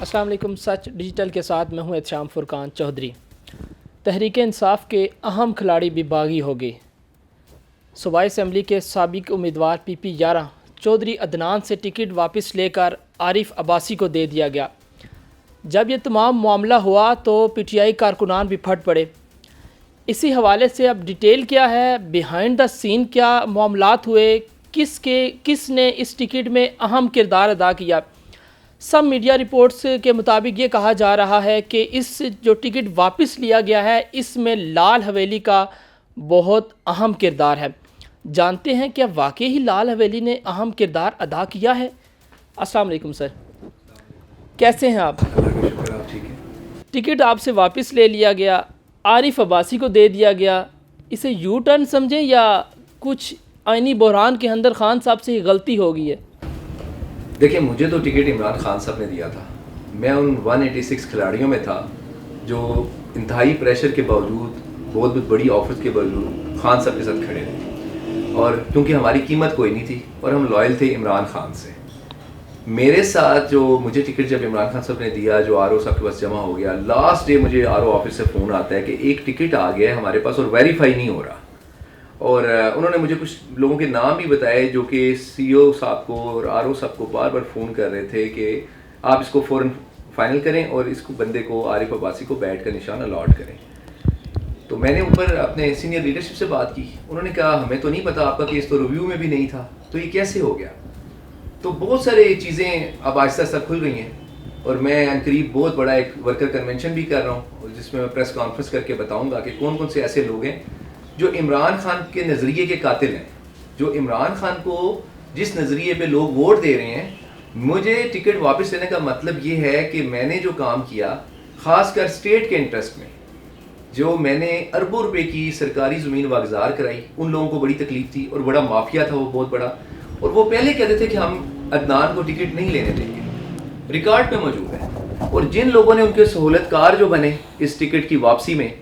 अस्सलाम वालेकुम। सच डिजिटल के साथ मैं हूं एहतशाम फुरकान चौधरी। तहरीक इंसाफ के अहम खिलाड़ी भी बागी हो गए। सूबाई असम्बली के साबिक उम्मीदवार PP 11 चौधरी अदनान से टिकट वापस लेकर आरिफ अब्बासी को दे दिया गया। जब ये तमाम मामला हुआ तो PTI कारकुनान भी फट पड़े। इसी हवाले से अब डिटेल क्या है, बिहाइंड द सीन क्या मामलात हुए, किसने इस टिकट में अहम किरदार अदा किया। सब मीडिया रिपोर्ट्स के मुताबिक ये कहा जा रहा है कि इस जो टिकट वापस लिया गया है इसमें लाल हवेली का बहुत अहम किरदार है। जानते हैं क्या वाकई ही लाल हवेली ने अहम किरदार अदा किया है। अस्सलाम वालेकुम सर, कैसे हैं आप? टिकट आपसे वापस ले लिया गया, आरिफ अब्बासी को दे दिया गया, इसे यू टर्न समझें या कुछ आइनी बहरान के अंदर खान साहब से ही गलती हो गई है? देखिए, मुझे तो टिकट इमरान खान साहब ने दिया था। मैं उन 186 खिलाड़ियों में था जो इंतहाई प्रेशर के बावजूद, बहुत बड़ी ऑफर्स के बावजूद खान साहब के साथ खड़े थे। और क्योंकि हमारी कीमत कोई नहीं थी और हम लॉयल थे इमरान खान से। मेरे साथ जो मुझे टिकट जब इमरान खान साहब ने दिया, जो RO साहब के पास जमा हो गया, लास्ट डे मुझे RO ऑफिस से फ़ोन आता है कि एक टिकट आ गया है हमारे पास और वेरीफाई नहीं हो रहा। और उन्होंने मुझे कुछ लोगों के नाम भी बताए जो कि CEO साहब को और RO साहब को बार बार फ़ोन कर रहे थे कि आप इसको फ़ौरन फाइनल करें और इसको बंदे को आरिफ अब्बासी को बैट का निशान अलॉट करें। तो मैंने ऊपर अपने सीनियर लीडरशिप से बात की। उन्होंने कहा हमें तो नहीं पता, आपका केस तो रिव्यू में भी नहीं था, तो ये कैसे हो गया। तो बहुत सारी चीज़ें अब आहिस्ता आहिस्ता खुल गई हैं और मैं अनकरीब बहुत बड़ा एक वर्कर कन्वेंशन भी कर रहा हूँ जिसमें मैं प्रेस कॉन्फ्रेंस करके बताऊँगा कि कौन कौन से ऐसे लोग हैं जो इमरान खान के नज़रिए के कातिल हैं, जो इमरान खान को जिस नज़रिए पे लोग वोट दे रहे हैं। मुझे टिकट वापस लेने का मतलब ये है कि मैंने जो काम किया, ख़ासकर स्टेट के इंटरेस्ट में, जो मैंने अरबों रुपए की सरकारी ज़मीन वागजार कराई, उन लोगों को बड़ी तकलीफ थी और बड़ा माफिया था वो, बहुत बड़ा। और वो पहले कहते थे कि हम अदनान को टिकट नहीं लेने देंगे, रिकॉर्ड पे मौजूद है। और जिन लोगों ने उनके सहूलतकार जो बने इस टिकट की वापसी में,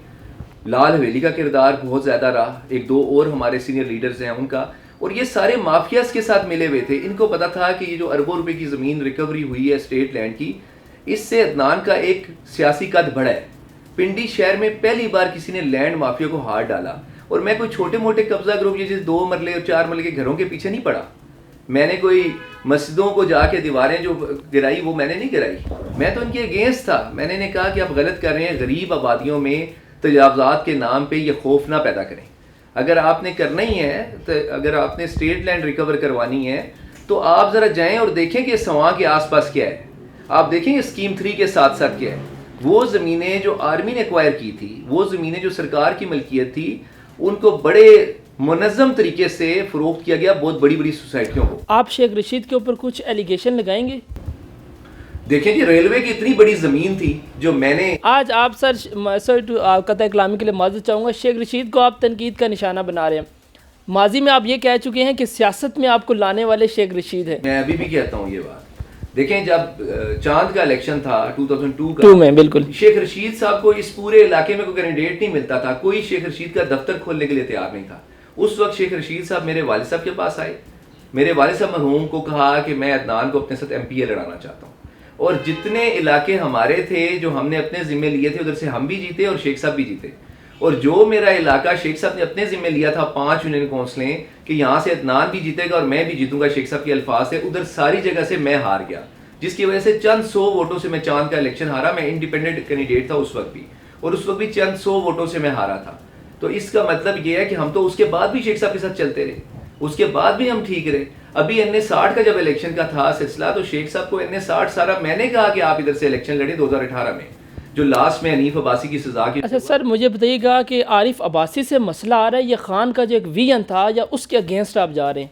लाल हवेली का किरदार बहुत ज़्यादा रहा, एक दो और हमारे सीनियर लीडर्स हैं उनका, और ये सारे माफियाज के साथ मिले हुए थे। इनको पता था कि ये जो अरबों रुपए की ज़मीन रिकवरी हुई है स्टेट लैंड की, इससे अदनान का एक सियासी कद बढ़ा है। पिंडी शहर में पहली बार किसी ने लैंड माफिया को हाथ डाला। और मैं कोई छोटे मोटे कब्जा ग्रुप जैसे 2 मरले और 4 मरले के घरों के पीछे नहीं पड़ा। मैंने कोई मस्जिदों को जाके दीवारें जो गिराई वो मैंने नहीं गिराई, मैं तो उनके अगेंस्ट था। मैंने कहा कि आप गलत कर रहे हैं, गरीब आबादियों में तजावज़ात के नाम पे ये खौफ ना पैदा करें। अगर आपने करना ही है, तो अगर आपने स्टेट लैंड रिकवर करवानी है तो आप ज़रा जाएं और देखें कि सवां के आसपास क्या है। आप देखेंगे स्कीम 3 के साथ साथ क्या है। वो ज़मीनें जो आर्मी ने एक्वायर की थी, वो ज़मीनें जो सरकार की मलकियत थी, उनको बड़े मुनज़्ज़म तरीके से फ़रोख्त किया गया बहुत बड़ी बड़ी सोसाइटियों को। आप शेख रशीद के ऊपर कुछ एलिगेशन लगाएंगे? देखें जी, रेलवे की इतनी बड़ी ज़मीन थी जो मैंने आज आप सर कतई कलामी के लिए माज़रत चाहूँगा, शेख रशीद को आप तनकीद का निशाना बना रहे हैं। माजी में आप ये कह चुके हैं कि सियासत में आपको लाने वाले शेख रशीद हैं। मैं अभी भी कहता हूँ ये बात। देखें, जब चांद का इलेक्शन था 2002 का, में बिल्कुल शेख रशीद साहब को इस पूरे इलाके में कोई कैंडिडेट नहीं मिलता था, कोई शेख रशीद का दफ्तर खोलने के लिए तैयार नहीं था। उस वक्त शेख रशीद साहब मेरे वालिद साहब के पास आए, मेरे वालिद साहब मरहूम को कहा कि मैं अदनान को अपने साथ MPA लड़ाना चाहता हूँ। और जितने इलाके हमारे थे जो हमने अपने ज़िम्मे लिए थे, उधर से हम भी जीते और शेख साहब भी जीते। और जो मेरा इलाका शेख साहब ने अपने ज़िम्मे लिया था 5 यूनियन काउंसिलें कि यहाँ से अदनान भी जीतेगा और मैं भी जीतूंगा, शेख साहब के अल्फाज से, उधर सारी जगह से मैं हार गया, जिसकी वजह से चंद 100 वोटों से मैं चांद का इलेक्शन हारा। मैं इंडिपेंडेंट कैंडिडेट था उस वक्त भी, और उस वक्त भी चंद 100 वोटों से मैं हारा था। तो इसका मतलब ये है कि हम तो उसके बाद भी शेख साहब के साथ चलते रहे, उसके बाद भी हम ठीक रहे। अभी NA-60 का जब इलेक्शन का था सिलसिला, तो शेख साहब को NA-60 सारा मैंने कहा कि आप इधर से इलेक्शन लड़े 2018 में, जो लास्ट में हनीफ अब्बासी की सजा की। अच्छा सर, मुझे बताइएगा कि आरिफ अब्बासी से मसला आ रहा है या खान का जो एक विजन था, या उसके अगेंस्ट आप जा रहे हैं?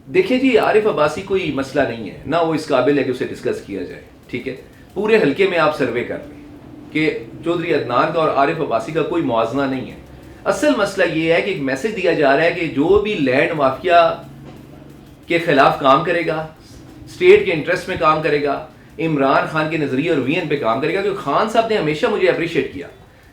देखिए जी, आरिफ अब्बासी कोई मसला नहीं है ना, वो इस काबिल है कि उसे डिस्कस किया जाए। ठीक है, पूरे हल्के में आप सर्वे कर लें कि चौधरी अदनान का और आरिफ अब्बासी का कोई मुआवजा नहीं है। असल मसला ये है कि एक मैसेज दिया जा रहा है कि जो भी लैंड माफिया के खिलाफ काम करेगा, स्टेट के इंटरेस्ट में काम करेगा, इमरान खान के नजरिए और विजन पे काम करेगा। क्योंकि खान साहब ने हमेशा मुझे अप्रिशिएट किया।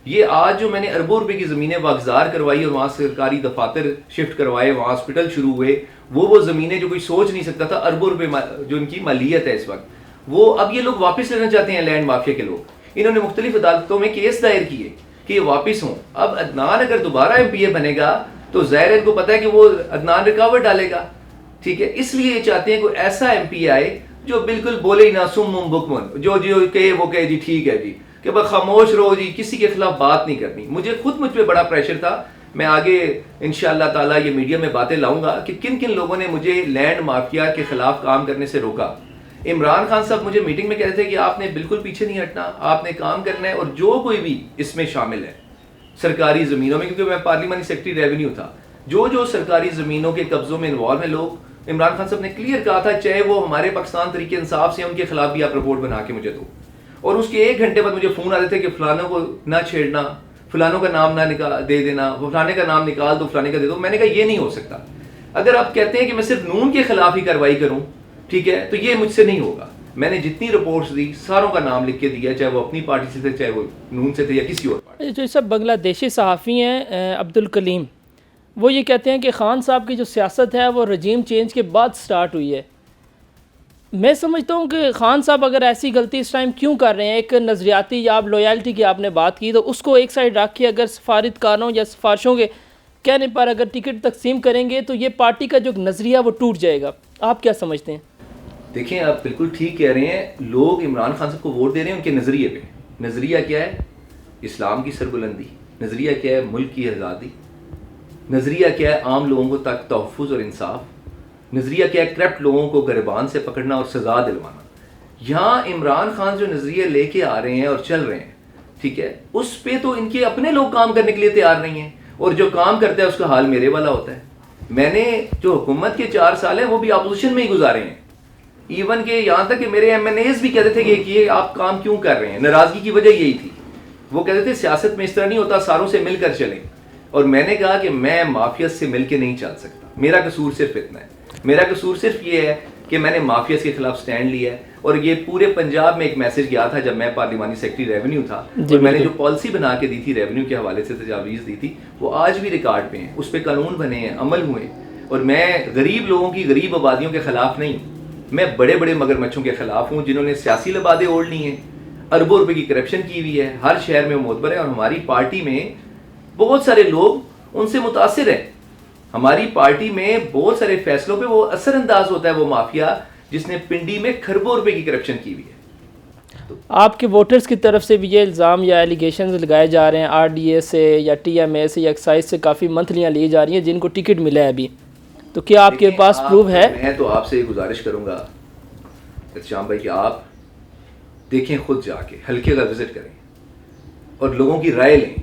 ये आज जो मैंने अरबों रुपए की ज़मीनें वागजार करवाई और वहाँ सरकारी दफातर शिफ्ट करवाए, वहाँ हॉस्पिटल शुरू हुए, वो ज़मीनें जो कोई सोच नहीं सकता था, अरबों रुपए जो इनकी मालियत है इस वक्त, वो अब ये लोग वापस लेना चाहते हैं लैंड माफिया के लोग। इन्होंने मुख्तलिफ अदालतों में केस दायर किए कि ये वापस हों। अब अदनान अगर दोबारा MPA बनेगा तो ज़ाहिर है इनको पता है कि वो अदनान रिकावट डालेगा, ठीक है। इसलिए ये चाहते हैं कोई ऐसा MPA आए जो बिल्कुल बोले ही ना, सुम्मुम बुकमुन, जो जो कहे वो कहे जी ठीक है जी, कि बस खामोश रहो जी, किसी के खिलाफ बात नहीं करनी। मुझ पे बड़ा प्रेशर था। मैं आगे इंशाअल्लाह ताला ये मीडिया में बातें लाऊंगा कि किन किन लोगों ने मुझे लैंड माफिया के खिलाफ काम करने से रोका। इमरान खान साहब मुझे मीटिंग में कहते थे कि आपने बिल्कुल पीछे नहीं हटना, आपने काम करना है, और जो कोई भी इसमें शामिल है सरकारी ज़मीनों में, क्योंकि मैं पार्लियामेंट सेक्रेटरी रेवेन्यू था, जो सरकारी ज़मीनों के कब्जों में इन्वॉल्व हैं लोग, इमरान खान साहब ने क्लियर कहा था चाहे वो हमारे पाकिस्तान तरीके इंसाफ से, उनके खिलाफ भी आप रिपोर्ट बना के मुझे दो। और उसके 1 घंटे बाद मुझे फ़ोन आते थे कि फलानों को ना छेड़ना, फलानों का नाम ना दे देना, फलाने का नाम निकाल दो, फलाने का दे दो। मैंने कहा ये नहीं हो सकता। अगर आप कहते हैं कि मैं सिर्फ नून के खिलाफ ही कार्रवाई करूं, ठीक है, तो ये मुझसे नहीं होगा। मैंने जितनी रिपोर्ट्स दी सारों का नाम लिख के दिया, चाहे वो अपनी पार्टी से थे, चाहे वो नून से थे या किसी और पार्टी। जो सब बांग्लादेशी सहाफ़ी हैं अब्दुल कलीम, वो ये कहते हैं कि ख़ान साहब की जो सियासत है वो रजीम चेंज के बाद स्टार्ट हुई है। मैं समझता हूँ कि ख़ान साहब अगर ऐसी गलती इस टाइम क्यों कर रहे हैं, एक नज़रियाती या आप लॉयल्टी की आपने बात की, तो उसको एक साइड रख के अगर सफारतकारों या सिफारिशों के कहने पर अगर टिकट तकसीम करेंगे तो ये पार्टी का जो नज़रिया वो टूट जाएगा। आप क्या समझते हैं? देखें, आप बिल्कुल ठीक कह रहे हैं। लोग इमरान खान साहब को वोट दे रहे हैं उनके नज़रिए पे। नज़रिया क्या है? इस्लाम की सरबुलंदी। नज़रिया क्या है? मुल्क की आज़ादी। नज़रिया क्या है? आम लोगों को तक तहफ़्फ़ुज़ और इंसाफ। नज़रिया क्या है? करप्ट लोगों को गिरबान से पकड़ना और सज़ा दिलवाना। यहाँ इमरान खान जो नज़रिए लेके आ रहे हैं और चल रहे हैं, ठीक है, उस पे तो इनके अपने लोग काम करने के लिए तैयार नहीं हैं, और जो काम करता है उसका हाल मेरे वाला होता है। मैंने जो हुकूमत के 4 साल हैं वो भी अपोजिशन में ही गुजारे हैं। इवन के यहाँ तक कि मेरे MNAs भी कहते थे कि ये आप काम क्यों कर रहे हैं। नाराज़गी की वजह यही थी। वो कहते थे सियासत में इस तरह नहीं होता, सारों से मिलकर चलें। और मैंने कहा कि मैं माफिया से मिलकर नहीं चल सकता। मेरा कसूर सिर्फ इतना है, मेरा कसूर सिर्फ ये है कि मैंने माफिया के खिलाफ स्टैंड लिया है। और ये पूरे पंजाब में एक मैसेज गया था जब मैं पार्लिमानी सेक्रेटरी रेवेन्यू था, और मैंने जो पॉलिसी बना के दी थी रेवेन्यू के हवाले से, तजावीज़ दी थी, वो आज भी रिकॉर्ड पे हैं। उस पर कानून बने हैं, अमल हुए। और मैं गरीब लोगों की, गरीब आबादियों के खिलाफ नहीं, मैं बड़े बड़े मगरमच्छों के खिलाफ हूँ जिन्होंने सियासी लबादे ओढ़ ली हैं, अरबों रुपए की करप्शन की हुई है, हर शहर में मोतबर है। और हमारी पार्टी में बहुत सारे लोग उनसे मुतासिर हैं। हमारी पार्टी में बहुत सारे फैसलों पे वो असरअंदाज होता है वो माफिया जिसने पिंडी में खरबों रुपए की करप्शन की हुई है। तो आपके वोटर्स की तरफ से भी ये इल्ज़ाम या एलिगेशंस लगाए जा रहे हैं RDA से या TMA से या एक्साइज से काफ़ी मंथलियाँ ली जा रही हैं जिनको टिकट मिला है अभी, तो क्या आपके पास प्रूफ है? मैं तो आपसे गुजारिश करूंगा श्याम भाई कि आप देखें, खुद जाके हल्के का विजिट करें और लोगों की राय लें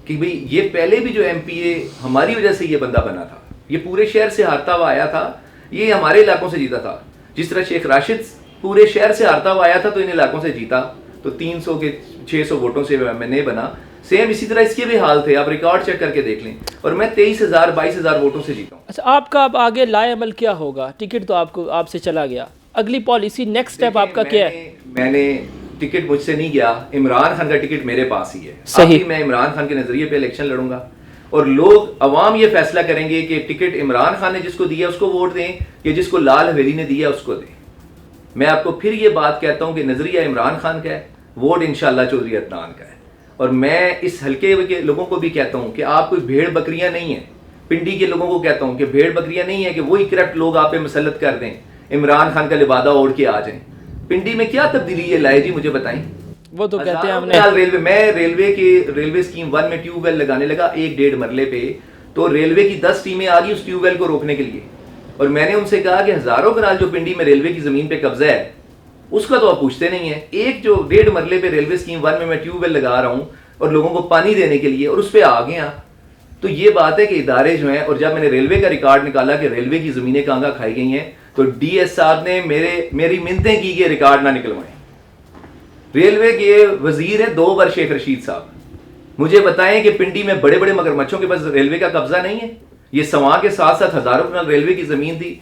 कि भाई ये पहले भी जो MPA हमारी वजह से ये बंदा बना था, ये पूरे शहर से हारता हुआ आया था, ये हमारे इलाकों से जीता था। जिस तरह शेख राशिद पूरे शहर से हारता हुआ आया था तो इन इलाकों से जीता, तो 300 के 600 वोटों से MNA बना। सेम इसी तरह इसके भी हाल थे, आप रिकॉर्ड चेक करके देख लें, और मैं 23,000 22,000 वोटों से जीता हूँ। अच्छा, आपका अब आगे लाए अमल क्या होगा? टिकट तो आपसे चला गया, अगली पॉलिसी नेक्स्ट स्टेप आपका क्या है? मैंने टिकट मुझसे नहीं गया, इमरान खान का टिकट मेरे पास ही है। सही। मैं इमरान खान के नजरिए पे इलेक्शन लड़ूंगा और लोग अवाम ये फैसला करेंगे कि टिकट इमरान खान ने जिसको दिया उसको वोट दें या जिसको लाल हवेली ने दिया उसको दें। मैं आपको फिर ये बात कहता हूं कि नजरिया इमरान खान का है, वोट इंशाल्लाह चौधरी अदनान का है। और मैं इस हल्के के लोगों को भी कहता हूं कि आप कोई भेड़ बकरियां नहीं है। पिंडी के लोगों को कहता हूं कि भेड़ बकरियां नहीं है कि वही करप्ट लोग आप पे मुसल्लत कर दें, इमरान खान का लिबादा ओढ़ के आ जाएं। पिंडी में क्या तब्दीली ये लाए जी, मुझे बताएं। वो तो कहते हैं हमने मैं रेलवे स्कीम 1 में ट्यूबवेल लगाने लगा 1-1.5 मरले पे, तो रेलवे की 10 टीमें आ गई उस ट्यूबवेल को रोकने के लिए। और मैंने उनसे कहा कि हजारों कनाल जो पिंडी में रेलवे की जमीन पे कब्जा है उसका तो आप पूछते नहीं है। एक जो 1.5 मरले पे रेलवे स्कीम 1 में मैं ट्यूबवेल लगा रहा हूँ और लोगों को पानी देने के लिए, और उस पर आ गए आप। तो ये बात है कि इदारे जो हैं, और जब मैंने रेलवे का रिकॉर्ड निकाला कि रेलवे की जमीनें कहाँ खाई गई हैं, तो DS साहब ने मेरी मिन्नतें की कि रिकॉर्ड ना निकलवाएं। रेलवे के वजीर है 2 बार शेख रशीद साहब, मुझे बताएं कि पिंडी में बड़े बड़े मगरमच्छों के पास रेलवे का कब्जा नहीं है। ये सवा के साथ साथ हजारों कनाल रेलवे की जमीन थी।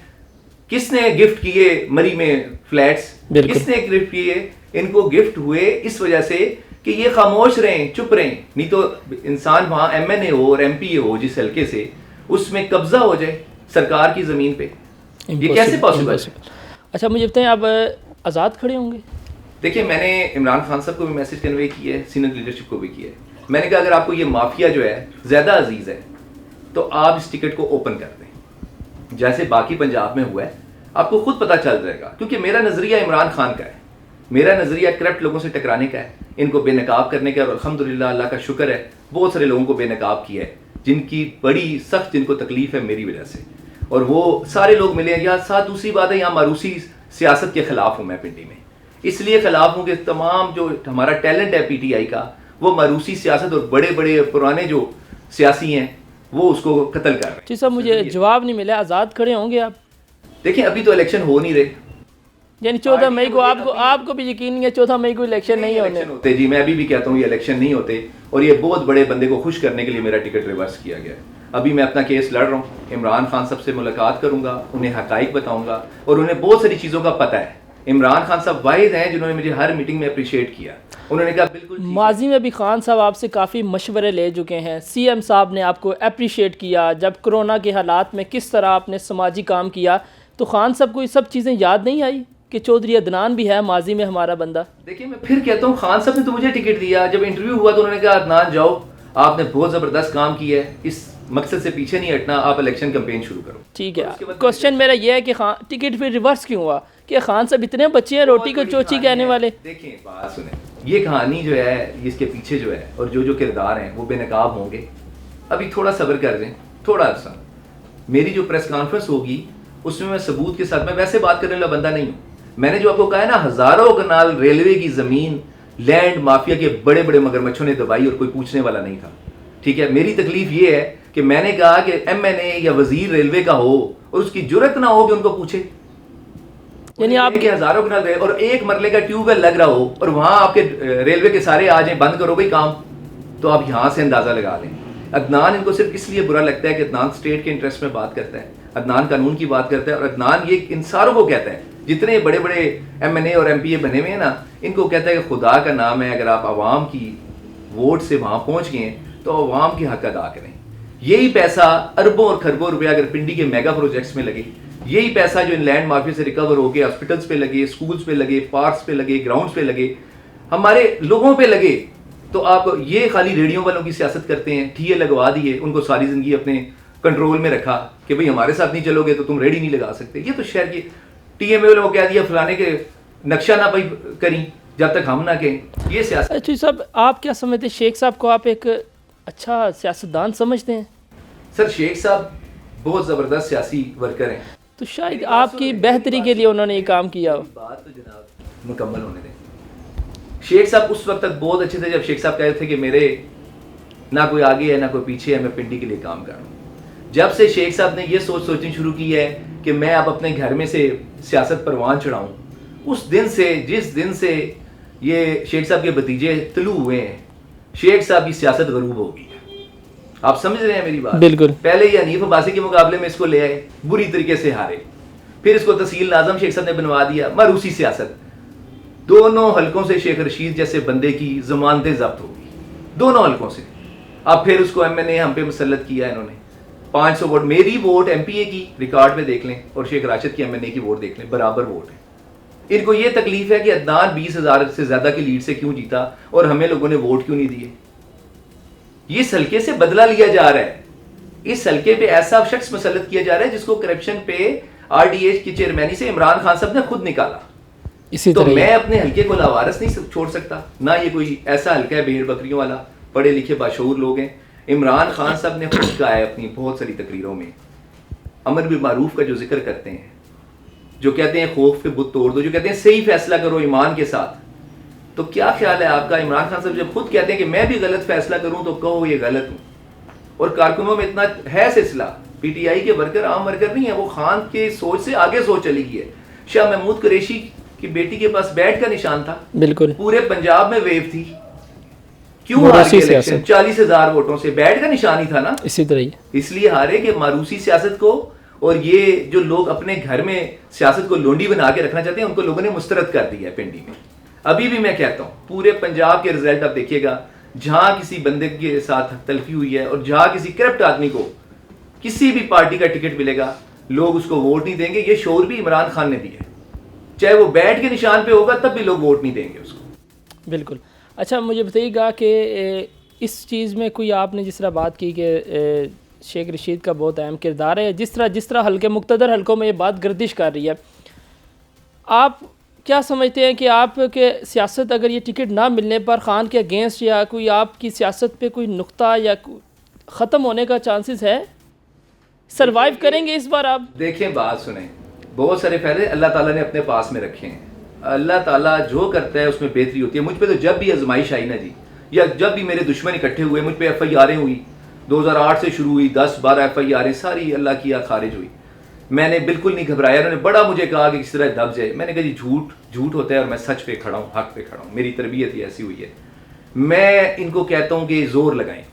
किसने गिफ्ट किए मरी में फ्लैट्स, किसने गिफ्ट किए? इनको गिफ्ट हुए इस वजह से कि ये खामोश रहें, चुप रहें, नहीं तो इंसान वहां MNA हो और MPA हो जिस हल्के से, उसमें कब्जा हो जाए सरकार की जमीन पे। ये कैसे पॉसिबल है? अच्छा, मुझे बताएं, अब आज़ाद खड़े होंगे? देखिए, मैंने इमरान खान साहब को भी मैसेज कन्वे किया है, सीनियर लीडरशिप को भी किया है। मैंने कहा अगर आपको ये माफिया जो है ज़्यादा अजीज़ है तो आप इस टिकट को ओपन कर दें, जैसे बाकी पंजाब में हुआ है। आपको खुद पता चल जाएगा, क्योंकि मेरा नज़रिया इमरान खान का है, मेरा नज़रिया करप्ट लोगों से टकराने का है, इनको बेनकाब करने का। और अल्हम्दुलिल्लाह अल्लाह का शुक्र है बहुत सारे लोगों को बेनकाब किया है, जिनकी बड़ी सख्त जिनको तकलीफ है मेरी वजह से, और वो सारे लोग मिले हैं। यहाँ साथ दूसरी बात है, यहाँ मारूसी सियासत के खिलाफ हूँ मैं पिंडी में, इसलिए खिलाफ हूँ कि तमाम जो हमारा टैलेंट है पीटीआई का, वो मारूसी सियासत और बड़े बड़े पुराने जो सियासी हैं वो उसको कत्ल कर रहे हैं। जी साहब, मुझे जवाब नहीं मिला, आज़ाद खड़े होंगे आप? देखिए, अभी तो इलेक्शन हो नहीं रहे, यानी 14 मई को आपको भी यकीन नहीं है 14 मई को इलेक्शन नहीं होने? जी, मैं अभी भी कहता हूँ ये इलेक्शन नहीं होते, और ये बहुत बड़े बंदे को खुश करने के लिए मेरा टिकट रिवर्स किया गया है। अभी मैं अपना केस लड़ रहा हूँ, इमरान खान साहब से मुलाकात करूंगा, उन्हें हकाइक बताऊंगा, और उन्हें बहुत सारी चीज़ों का पता है। इमरान खान साहब वाहिद हैं जिन्होंने मुझे हर मीटिंग में अप्रिशिएट किया। उन्होंने कहा बिल्कुल माजी में भी खान साहब आपसे काफ़ी मशवरे ले चुके हैं, सीएम साहब ने आपको अप्रिशिएट किया, जब कोरोना के हालात में किस तरह आपने समाजी काम किया, तो खान साहब को ये सब चीज़ें याद नहीं आई कि चौधरी अदनान भी है माजी में हमारा बंदा? देखिए, मैं फिर कहता हूँ, खान साहब ने तो मुझे टिकट दिया, जब इंटरव्यू हुआ तो उन्होंने कहा अदनान जाओ, आपने बहुत ज़बरदस्त काम किया है, इस मकसद से पीछे नहीं हटना, आप इलेक्शन कैंपेन शुरू करो। ठीक है, क्वेश्चन मेरा यह है कि खान टिकट फिर रिवर्स क्यों हुआ? कि खान साहब इतने बच्चे हैं रोटी को चोची कहने वाले? देखिए, बात सुने, ये कहानी जो है इसके पीछे जो है और जो जो किरदार हैं वो बेनकाब होंगे। अभी थोड़ा सब्र कर लें, थोड़ा सा। मेरी जो प्रेस कॉन्फ्रेंस होगी उसमें मैं सबूत के साथ, मैं वैसे बात करने वाला बंदा नहीं हूँ। मैंने जो आपको कहा है ना, हजारों कनाल रेलवे की जमीन लैंड माफिया के बड़े बड़े मगरमच्छों ने दबाई और कोई पूछने वाला नहीं था। ठीक है, मेरी तकलीफ ये है कि मैंने कहा कि एमएनए या वजीर रेलवे का हो और उसकी जुर्रत ना हो कि उनको पूछे, यानी आप के हजारों कनाल और एक मरले का ट्यूबवेल लग रहा हो और वहां आपके रेलवे के सारे आ जाए, बंद करो भाई काम, तो आप यहां से अंदाजा लगा लें। अदनान इनको सिर्फ इसलिए बुरा लगता है कि अदनान स्टेट के इंटरेस्ट में बात करता है, अदनान कानून की बात करता है, और अदनान ये इन सारों को कहता है, जितने बड़े बड़े एमएनए और एमपीए बने हुए हैं ना, इनको कहता है कि खुदा का नाम है, अगर आप आवाम की वोट से वहां पहुंच गए तो आवाम के हक अदा करें। यही पैसा अरबों और खरबों रुपया अगर पिंडी के मेगा प्रोजेक्ट्स में लगे, यही पैसा जो इन लैंड माफिया से रिकवर हो गया हॉस्पिटल्स पे लगे, स्कूल्स पे लगे, पार्क्स पे लगे, ग्राउंड्स पे लगे, हमारे लोगों पे लगे, तो आप ये खाली रेडियो वालों की सियासत करते हैं, ठीए लगवा दिए, उनको सारी जिंदगी अपने कंट्रोल में रखा कि भाई हमारे साथ नहीं चलोगे तो तुम रेडी नहीं लगा सकते। ये तो शहर की टीएमए वालों को कह दिया फलाने के नक्शा ना भाई करी जब तक हम ना कहें, ये सियासत। अच्छा साहब, आप क्या समझते हैं शेख साहब को? आप एक अच्छा सियासतदान समझते हैं? सर, शेख साहब बहुत ज़बरदस्त सियासी वर्कर हैं, तो शायद आपकी बेहतरी के लिए उन्होंने ये काम किया। बात तो जनाब मुकम्मल होने दें। शेख साहब उस वक्त तक बहुत अच्छे थे जब शेख साहब कहते थे कि मेरे ना कोई आगे है ना कोई पीछे है, मैं पिंडी के लिए काम कर रहा हूँ। जब से शेख साहब ने ये सोचनी शुरू की है कि मैं अब अपने घर में से सियासत परवान चढ़ाऊँ, उस दिन से, जिस दिन से ये शेख साहब के भतीजे तलू हुए हैं, शेख साहब की सियासत गरूब हो गई है। आप समझ रहे हैं मेरी बात? बिल्कुल। पहले ये हनीफ अब्बासी के मुकाबले में इसको ले आए, बुरी तरीके से हारे, फिर इसको तहसील नाज़म शेख साहब ने बनवा दिया, मारूसी सियासत। दोनों हलकों से शेख रशीद जैसे बंदे की जमानतें जब्त होगी, दोनों हलकों से। अब फिर उसको एमएनए हम पे मुसल्लत किया इन्होंने, 500 वोट, मेरी वोट एमपीए की रिकॉर्ड में देख लें और शेख राशिद की एमएनए की वोट देख लें, बराबर वोट है। इनको ये तकलीफ है कि अदनान 20,000 से ज्यादा की लीड से क्यों जीता और हमें लोगों ने वोट क्यों नहीं दिए। इस हल्के से बदला लिया जा रहा है, इस हल्के पे ऐसा शख्स मुसल्लत किया जा रहा है जिसको करप्शन पे आरडीएच की चेयरमैनी से इमरान खान साहब ने खुद निकाला। इसी तो मैं अपने हल्के को लावारस नहीं छोड़ सकता, ना ये कोई ऐसा हल्का है भेड़ बकरियों वाला, पढ़े लिखे बाशऊर लोग हैं। इमरान खान साहब ने खुद कहा है अपनी बहुत सारी तकरीरों में, अमर बिल मारूफ का जो जिक्र करते हैं, जो कहते हैं खौफ के बुत तोड़ दो, जो कहते हैं सही फैसला करो ईमान के साथ, तो क्या ख्याल है आपका? इमरान खान साहब जब खुद कहते हैं कि मैं भी गलत फैसला करूं तो कहो ये गलत हूं, और कारकुनों में इतना है सिलसिला, पीटीआई के वर्कर आम वर्कर नहीं है, वो खान के सोच से आगे सोच चली गई है। शाह महमूद कुरैशी की बेटी के पास बैट का निशान था, बिल्कुल पूरे पंजाब में वेव थी, क्यों हार गए इलेक्शन? 40,000 वोटों से, बैट का निशान ही था ना, इसी तरह इसलिए हारे कि मारूसी सियासत को, और ये जो लोग अपने घर में सियासत को लोंडी बना के रखना चाहते हैं उनको लोगों ने मुस्तरद कर दिया है पिंडी में। अभी भी मैं कहता हूं पूरे पंजाब के रिजल्ट आप देखिएगा, जहां किसी बंदे के साथ तलफी हुई है और जहां किसी करप्ट आदमी को किसी भी पार्टी का टिकट मिलेगा, लोग उसको वोट नहीं देंगे। ये शोर भी इमरान खान ने दिया है, चाहे वो बैट के निशान पे होगा तब भी लोग वोट नहीं देंगे उसको। बिल्कुल। अच्छा, मुझे बताइएगा कि इस चीज़ में कोई आपने जिस तरह बात की कि शेख रशीद का बहुत अहम किरदार है, जिस तरह हल्के मुक़्तदर हल्कों में ये बात गर्दिश कर रही है, आप क्या समझते हैं कि आपके सियासत अगर ये टिकट ना मिलने पर ख़ान के अगेंस्ट या कोई आपकी सियासत पे कोई नुक्ता या ख़त्म होने का चांसेस है? सरवाइव करेंगे इस बार आप? देखें, बात सुने, बहुत सारे फ़ायदे अल्लाह ताला ने अपने पास में रखे हैं। अल्लाह ताला जो करता है उसमें बेहतरी होती है। मुझ पे तो जब भी आजमाइश आई ना जी, या जब भी मेरे दुश्मन इकट्ठे हुए, मुझ पे FIR हुई, 2008 से शुरू हुई, 10-12 FIR सारी अल्लाह की खारिज हुई। मैंने बिल्कुल नहीं घबराया। उन्होंने बड़ा मुझे कहा कि किस तरह दब जाए। मैंने कहा जी झूठ होता है और मैं सच पे खड़ा हूँ, हक पे खड़ा हूँ। मेरी तरबियत ही ऐसी हुई है। मैं इनको कहता हूँ कि जोर लगाएं।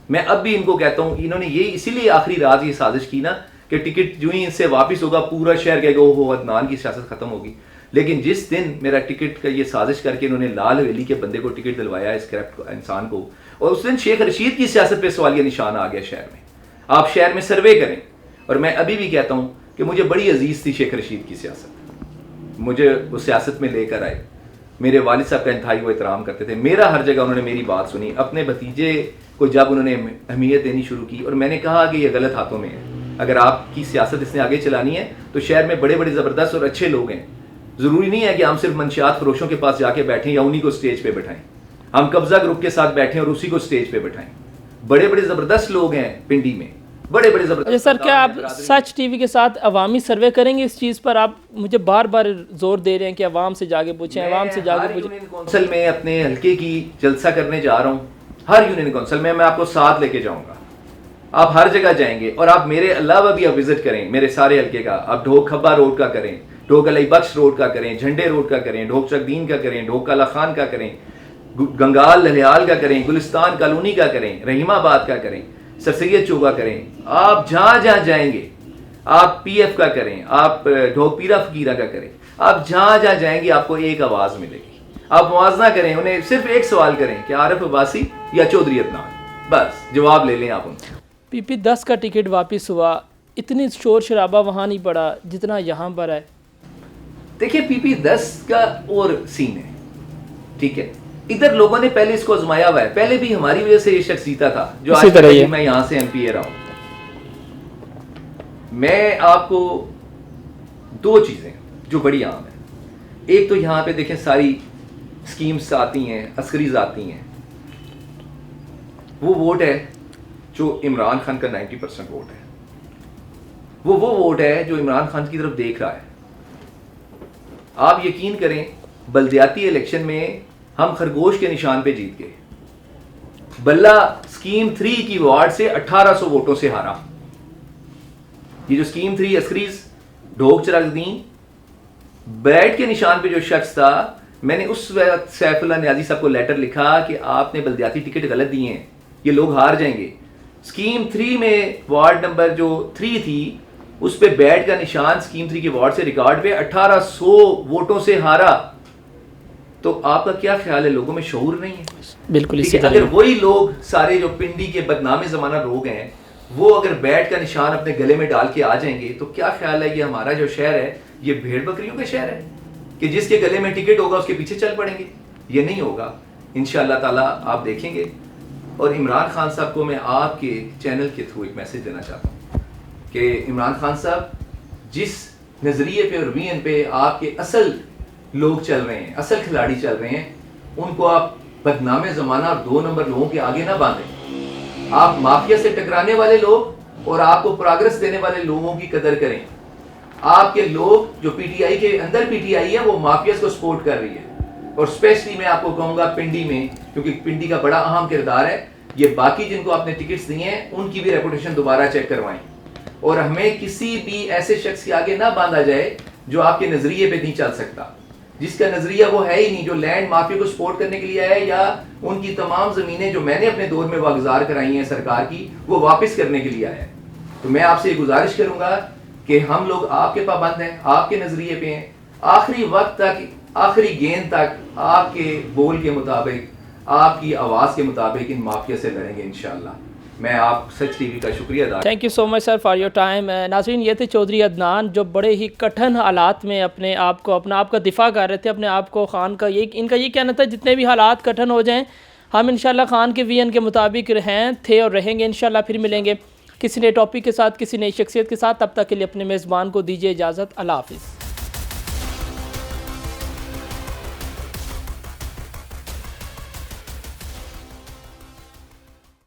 मैं अब भी इनको कहता हूँ, इन्होंने ये इसीलिए आखिरी रात ये साजिश की ना कि टिकट जो ही इनसे वापस होगा पूरा शहर कहेगा ओहो अदनान की सियासत खत्म होगी। लेकिन जिस दिन मेरा टिकट का ये साजिश करके इन्होंने लाल हवेली के बंदे को टिकट दिलवाया, इस करप्ट इंसान को, और उस दिन शेख रशीद की सियासत पे सवालिया निशान आ गया शहर में। आप शहर में सर्वे करें। और मैं अभी भी कहता हूँ कि मुझे बड़ी अजीज थी शेख रशीद की सियासत। मुझे वो सियासत में लेकर आए। मेरे वालिद साहब का इंतहाई वो एहतराम करते थे। मेरा हर जगह उन्होंने मेरी बात सुनी। अपने भतीजे को जब उन्होंने अहमियत देनी शुरू की और मैंने कहा कि ये गलत हाथों में है, अगर आपकी सियासत इसने आगे चलानी है तो शहर में बड़े बड़े ज़बरदस्त और अच्छे लोग हैं। ज़रूरी नहीं है कि हम सिर्फ मंशियात फरोशों के पास जाके बैठें या उन्हीं को स्टेज पे बैठाएं। हम कब्जा ग्रुप के साथ बैठें और उसी को स्टेज पे बैठाएं। बड़े बड़े ज़बरदस्त लोग हैं पिंडी में, बड़े बड़े ज़बरदस्त। अच्छा सर, क्या आप सच टीवी के साथ अवामी सर्वे करेंगे इस चीज़ पर? आप मुझे बार बार जोर दे रहे हैं कि अवाम से जाके पूछें, अवाम से जाके पूछें। यूनियन काउंसिल में अपने हल्के की जलसा करने जा रहा हूँ। हर यूनियन काउंसिल में मैं आपको साथ लेके जाऊंगा। आप हर जगह जाएंगे और आप मेरे अलावा भी आप विजिट करें मेरे सारे हल्के का। आप ढोक खब्बा रोड का करें, ढोक अली बख्श रोड का करें, झंडे रोड का करें, ढोक चकदीन का करें, ढोक काला खान का करें, गंगाल लहयाल का करें, गुलिस्तान कॉलोनी का करें, रहीमाबाद का करें, सर सैयद चौका करें। आप जहां जहां जाएंगे, आप PF का करें, आप ढोक पीरा फकीरा का करें, आप जहां जहां जाएंगे आपको एक आवाज मिलेगी। आप मुआवजा करें, उन्हें सिर्फ एक सवाल करें कि आरिफ अब्बासी या चौधरी अदनान, बस जवाब ले लें आप उनसे। PP 10 का टिकट वापस हुआ, इतनी शोर शराबा वहाँ नहीं पड़ा जितना यहाँ पर है। देखिए PP 10 का और सीन है, ठीक है। इधर लोगों ने पहले इसको आजमाया हुआ है। पहले भी हमारी वजह से ये शख्स जीता था जो आज तक मैं यहाँ से MP रहा हूँ। मैं आपको दो चीजें जो बड़ी आम है, एक तो यहाँ पे देखें सारी स्कीम्स आती हैं, अस्करीज आती हैं। वो वोट है जो इमरान खान का 90% वोट है। वो वोट है जो इमरान खान की तरफ देख रहा है। आप यकीन करें, बल्दियाती इलेक्शन में हम खरगोश के निशान पे जीत गए। बल्ला स्कीम 3 की वार्ड से 1800 वोटों से हारा। ये जो स्कीम 3 अस्करीज ढोक चरागदीन बैट के निशान पे जो शख्स था, मैंने उस वक्त सैफुल्लाह नियाजी साहब को लेटर लिखा कि आपने बल्दियाती टिकट गलत दिए हैं, ये लोग हार जाएंगे। स्कीम 3 में वार्ड नंबर जो 3 थी उस पे बैट का निशान स्कीम 3 के वार्ड से रिकॉर्ड पे 1800 वोटों से हारा। तो आपका क्या ख्याल है, लोगों में शऊर नहीं है? बिल्कुल। अगर वही लोग सारे जो पिंडी के बदनामे जमाना लोग हैं वो अगर बैट का निशान अपने गले में डाल के आ जाएंगे तो क्या ख्याल है, ये हमारा जो शहर है ये भेड़ बकरियों का शहर है कि जिसके गले में टिकट होगा उसके पीछे चल पड़ेंगे? ये नहीं होगा इंशाअल्लाह ताला, आप देखेंगे। और इमरान खान साहब को मैं आपके चैनल के थ्रू एक मैसेज देना चाहता हूँ कि इमरान खान साहब, जिस नज़रिए पे और वीएन पे आपके असल लोग चल रहे हैं, असल खिलाड़ी चल रहे हैं, उनको आप बदनामे ज़माना और 2 नंबर लोगों के आगे ना बांधें। आप माफिया से टकराने वाले लोग और आपको प्रोग्रेस देने वाले लोगों की कदर करें। आपके लोग जो PTI के अंदर PTI है वो माफिया को सपोर्ट कर रही है। और स्पेशली मैं आपको कहूँगा पिंडी में, क्योंकि पिंडी का बड़ा अहम किरदार है, ये बाकी जिनको आपने टिकट्स दिए हैं उनकी भी रेपुटेशन दोबारा चेक करवाएं। और हमें किसी भी ऐसे शख्स के आगे ना बांधा जाए जो आपके नजरिए पे नहीं चल सकता, जिसका नजरिया वो है ही नहीं, जो लैंड माफिया को सपोर्ट करने के लिए आया है या उनकी तमाम जमीनें जो मैंने अपने दौर में वागुजार कराई हैं सरकार की वो वापस करने के लिए आया है। तो मैं आपसे गुजारिश करूंगा कि हम लोग आपके पाबंद हैं, आपके नजरिए पे हैं, आखिरी वक्त तक, आखिरी गेंद तक आपके बोल के मुताबिक, आपकी आवाज के मुताबिक इन माफिया से लड़ेंगे इंशाअल्लाह। मैं आप सच टीवी का शुक्रिया अदा। Thank you so much sir for your time. नाज़रीन, ये थे चौधरी अदनान जो बड़े ही कठिन हालात में अपने आप का दिफा कर रहे थे, अपने आप को खान का ये इनका ये कहना था जितने भी हालात कठिन हो जाएं हम इंशाल्लाह खान के विजन के मुताबिक थे और रहेंगे। इंशाल्लाह फिर मिलेंगे किसी नए टॉपिक के साथ, किसी नई शख्सियत के साथ। तब तक के लिए अपने मेज़बान को दीजिए इजाज़त। अल्लाह हाफ़िज़।